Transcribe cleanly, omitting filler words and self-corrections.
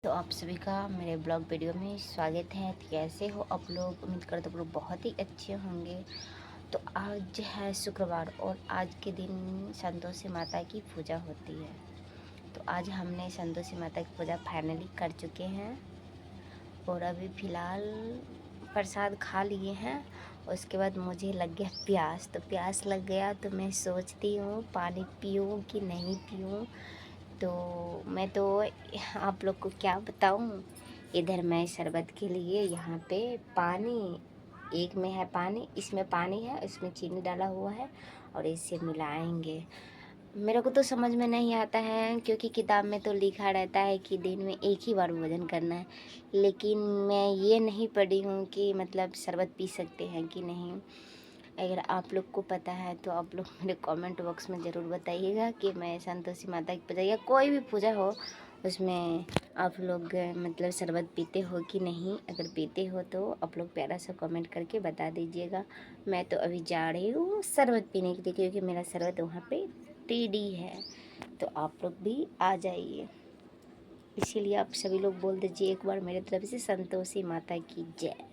तो आप सभी का मेरे ब्लॉग वीडियो में स्वागत है। तो कैसे हो आप लोग? उम्मीद करते हो आप लोग बहुत ही अच्छे होंगे। तो आज है शुक्रवार और आज के दिन संतोषी माता की पूजा होती है। तो आज हमने संतोषी माता की पूजा फाइनली कर चुके हैं और अभी फ़िलहाल प्रसाद खा लिए हैं। उसके बाद मुझे लग गया प्यास, तो प्यास लग गया तो मैं सोचती हूँ पानी पीऊँ कि नहीं पीऊँ। तो मैं तो आप लोग को क्या बताऊँ, इधर मैं शरबत के लिए यहाँ पे पानी, एक में है पानी, इसमें पानी है, इसमें चीनी डाला हुआ है और इसे मिलाएंगे। मेरे को तो समझ में नहीं आता है क्योंकि किताब में तो लिखा रहता है कि दिन में एक ही बार भोजन करना है, लेकिन मैं ये नहीं पढ़ी हूँ कि मतलब शरबत पी सकते हैं कि नहीं। अगर आप लोग को पता है तो आप लोग मेरे कमेंट बॉक्स में ज़रूर बताइएगा कि मैं संतोषी माता की पूजा या कोई भी पूजा हो उसमें आप लोग मतलब शरबत पीते हो कि नहीं। अगर पीते हो तो आप लोग प्यारा सा कमेंट करके बता दीजिएगा। मैं तो अभी जा रही हूँ शरबत पीने के लिए क्योंकि मेरा शरबत वहाँ पे रेडी है। तो आप लोग भी आ जाइए, इसीलिए आप सभी लोग बोल दीजिए एक बार मेरे तरफ से संतोषी माता की जय।